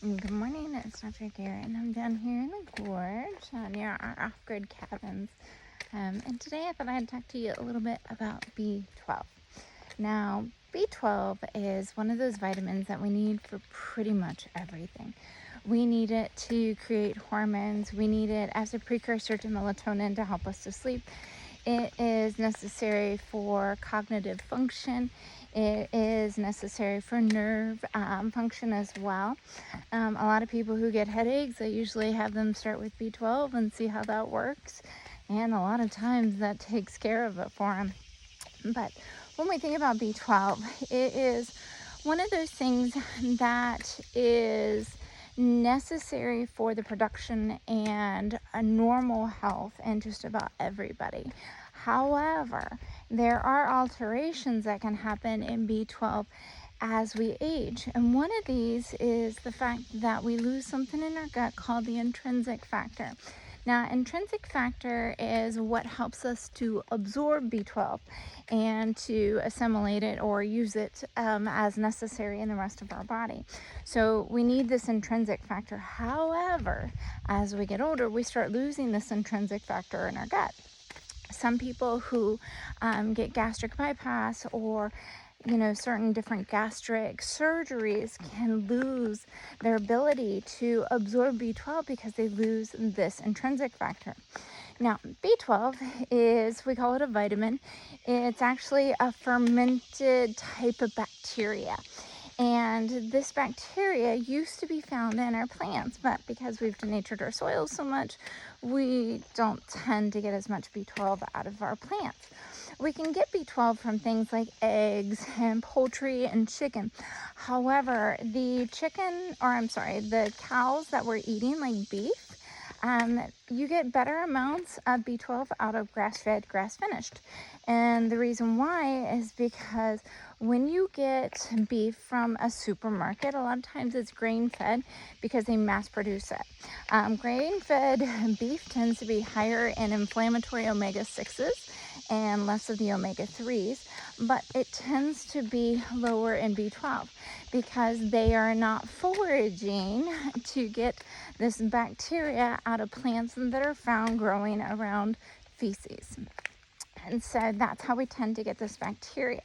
Good morning, it's Dr. Garrett, and I'm down here in the gorge near our off-grid cabins. And today I thought I'd talk to you a little bit about B12. Now, B12 is one of those vitamins that we need for pretty much everything. We need it to create hormones. We need it as a precursor to melatonin to help us to sleep. It is necessary for cognitive function. It is necessary for nerve function as well. A lot of people who get headaches, I usually have them start with B12 and see how that works. And a lot of times that takes care of it for them. But when we think about B12, it is one of those things that is necessary for the production and a normal health in just about everybody. However, there are alterations that can happen in B12 as we age. And one of these is the fact that we lose something in our gut called the intrinsic factor. Now, intrinsic factor is what helps us to absorb B12 and to assimilate it or use it as necessary in the rest of our body. So we need this intrinsic factor. However, as we get older, we start losing this intrinsic factor in our gut. Some people who get gastric bypass or certain different gastric surgeries can lose their ability to absorb B12 because they lose this intrinsic factor. Now, B12 is, we call it a vitamin. It's actually a fermented type of bacteria. And this bacteria used to be found in our plants, but because we've denatured our soils so much, we don't tend to get as much B12 out of our plants. We can get B12 from things like eggs and poultry and chicken. However, the cows that we're eating, like beef, you get better amounts of B12 out of grass-fed, grass-finished. And the reason why is because when you get beef from a supermarket, a lot of times it's grain-fed because they mass produce it. Grain-fed beef tends to be higher in inflammatory omega-6s and less of the omega-3s, but it tends to be lower in B12 because they are not foraging to get this bacteria out of plants that are found growing around feces. And so that's how we tend to get this bacteria.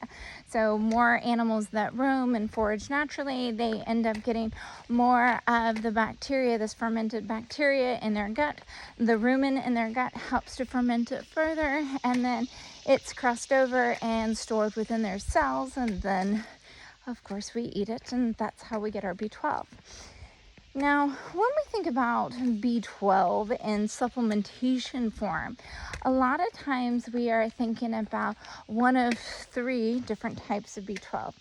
So more animals that roam and forage naturally, they end up getting more of the bacteria, this fermented bacteria in their gut. The rumen in their gut helps to ferment it further, and then it's crossed over and stored within their cells, and then of course we eat it, and that's how we get our B12. Now, when we think about B12 in supplementation form, a lot of times we are thinking about one of three different types of B12.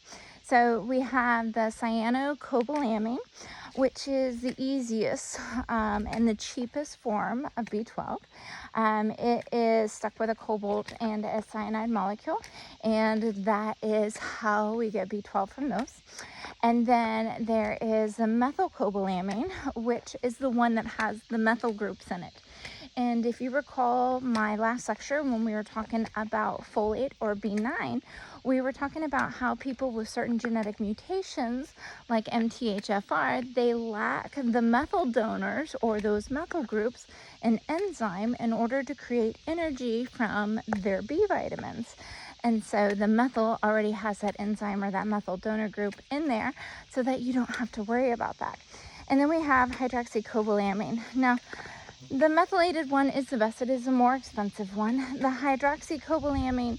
So we have the cyanocobalamin, which is the easiest and the cheapest form of B12. It is stuck with a cobalt and a cyanide molecule, and that is how we get B12 from those. And then there is the methylcobalamin, which is the one that has the methyl groups in it. And if you recall my last lecture when we were talking about folate or B9, we were talking about how people with certain genetic mutations like MTHFR, they lack the methyl donors or those methyl groups, an enzyme, in order to create energy from their B vitamins. And so the methyl already has that enzyme or that methyl donor group in there so that you don't have to worry about that. And then we have hydroxycobalamin. Now, the methylated one is the best. It is a more expensive one. The hydroxycobalamin,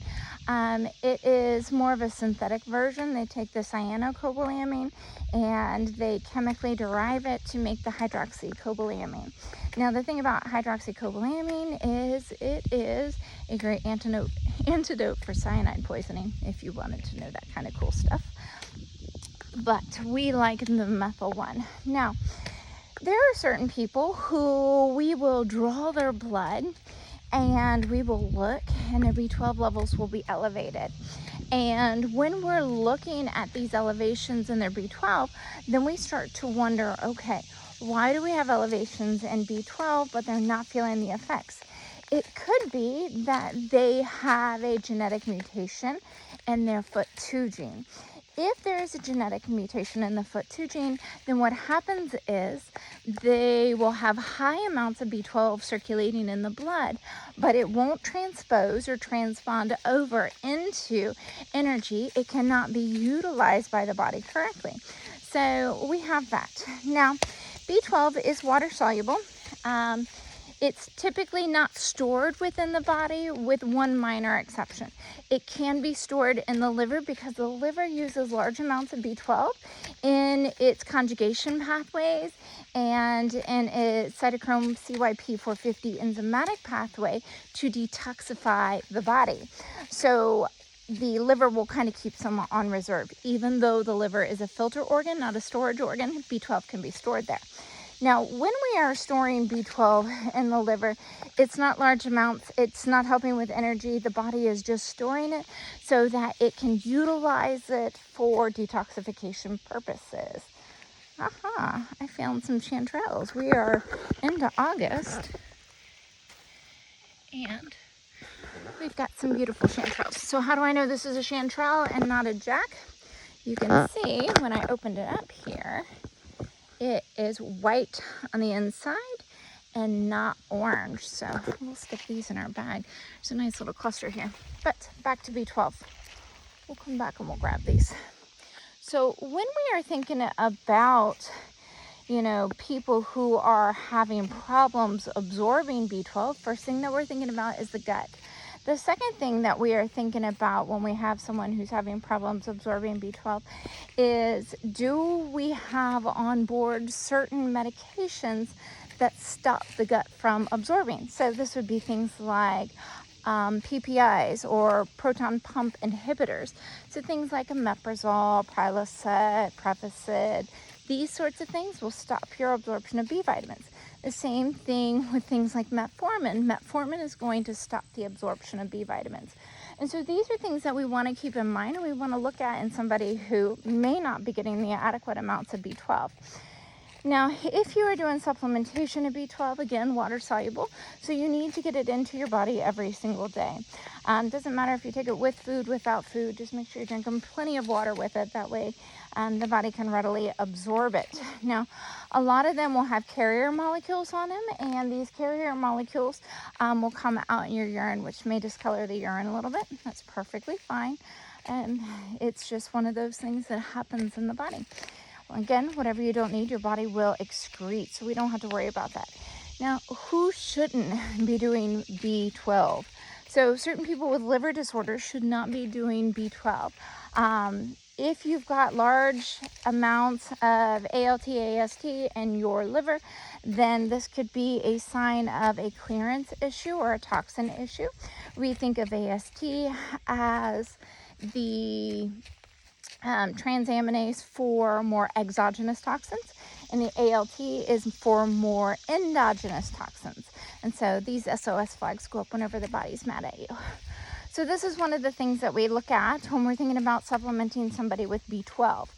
it is more of a synthetic version. They take the cyanocobalamin and they chemically derive it to make the hydroxycobalamin. Now, the thing about hydroxycobalamin is it is a great antidote for cyanide poisoning, if you wanted to know that kind of cool stuff. But we like the methyl one. Now, there are certain people who we will draw their blood and we will look and their B12 levels will be elevated. And when we're looking at these elevations in their B12, then we start to wonder, okay, why do we have elevations in B12 but they're not feeling the effects? It could be that they have a genetic mutation in their FUT2 gene. if there is a genetic mutation in the FOOT2 gene, then what happens is they will have high amounts of B12 circulating in the blood, but it won't transpose or transpond over into energy. It cannot be utilized by the body correctly. So we have that. Now, B12 is water soluble. It's typically not stored within the body, with one minor exception. It can be stored in the liver because the liver uses large amounts of B12 in its conjugation pathways and in its cytochrome CYP450 enzymatic pathway to detoxify the body. So the liver will kind of keep some on reserve. Even though the liver is a filter organ, not a storage organ, B12 can be stored there. Now, when we are storing B12 in the liver, it's not large amounts. It's not helping with energy. The body is just storing it so that it can utilize it for detoxification purposes. Aha, I found some chanterelles. We are into August, and we've got some beautiful chanterelles. So how do I know this is a chanterelle and not a jack? You can see when I opened it up here, it is white on the inside and not orange. So we'll stick these in our bag. There's a nice little cluster here. But back to B12. We'll come back and we'll grab these. So when we are thinking about, people who are having problems absorbing B12, first thing that we're thinking about is the gut. The second thing that we are thinking about when we have someone who's having problems absorbing B12 is, do we have on board certain medications that stop the gut from absorbing? So this would be things like PPIs or proton pump inhibitors. So things like omeprazole, Prilosec, Prevacid, these sorts of things will stop your absorption of B vitamins. The same thing with things like metformin. Metformin is going to stop the absorption of B vitamins. And so these are things that we want to keep in mind and we want to look at in somebody who may not be getting the adequate amounts of B12. Now, if you are doing supplementation of B12, again, water soluble, so you need to get it into your body every single day. Doesn't matter if you take it with food, without food, just make sure you're drinking plenty of water with it. That way the body can readily absorb it. Now, a lot of them will have carrier molecules on them, and these carrier molecules will come out in your urine, which may discolor the urine a little bit. That's perfectly fine. And it's just one of those things that happens in the body. Again, whatever you don't need, your body will excrete, so we don't have to worry about that. Now, who shouldn't be doing B12? So certain people with liver disorders should not be doing B12. If you've got large amounts of ALT, AST in your liver, then this could be a sign of a clearance issue or a toxin issue. We think of AST as the transaminase for more exogenous toxins, and the ALT is for more endogenous toxins. And so these SOS flags go up whenever the body's mad at you. So this is one of the things that we look at when we're thinking about supplementing somebody with B12.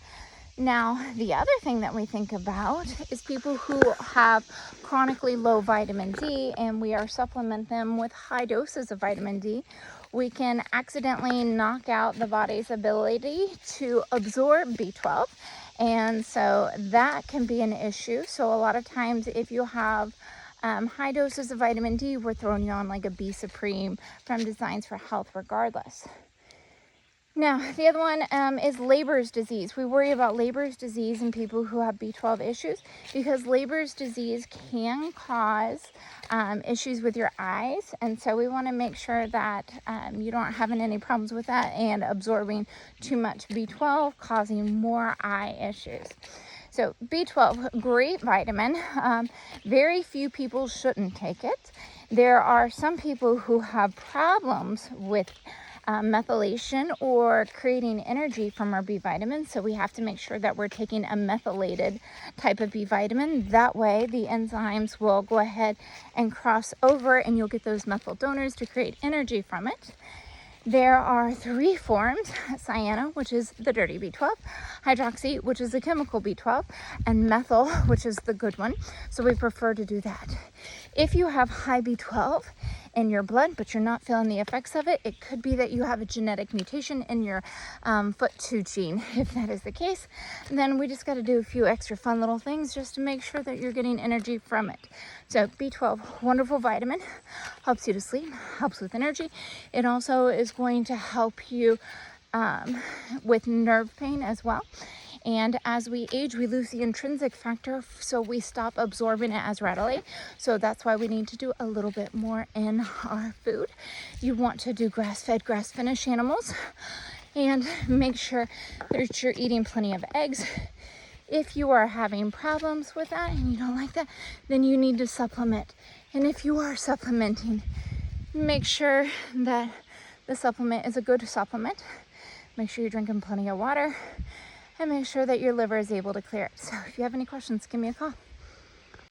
Now, the other thing that we think about is people who have chronically low vitamin D, and we are supplement them with high doses of vitamin D. We can accidentally knock out the body's ability to absorb B12, and so that can be an issue. So a lot of times if you have high doses of vitamin D, we're throwing you on like a B Supreme from Designs for Health regardless. Now, the other one is Leber's disease. We worry about Leber's disease in people who have B12 issues because Leber's disease can cause issues with your eyes. And so we want to make sure that you don't having any problems with that and absorbing too much B12 causing more eye issues. So B12, great vitamin. Very few people shouldn't take it. There are some people who have problems with methylation or creating energy from our B vitamins. So we have to make sure that we're taking a methylated type of B vitamin. That way the enzymes will go ahead and cross over and you'll get those methyl donors to create energy from it. There are three forms: cyano, which is the dirty B12, hydroxy, which is the chemical B12, and methyl, which is the good one. So we prefer to do that. If you have high B12 in your blood, but you're not feeling the effects of it, it could be that you have a genetic mutation in your FUT2 gene. If that is the case, then we just got to do a few extra fun little things just to make sure that you're getting energy from it. So B12, wonderful vitamin, helps you to sleep, helps with energy. It also is going to help you with nerve pain as well. And as we age, we lose the intrinsic factor, so we stop absorbing it as readily. So that's why we need to do a little bit more in our food. You want to do grass-fed, grass-finished animals, and make sure that you're eating plenty of eggs. If you are having problems with that and you don't like that, then you need to supplement. And if you are supplementing, make sure that the supplement is a good supplement. Make sure you're drinking plenty of water, and make sure that your liver is able to clear it. So if you have any questions, give me a call.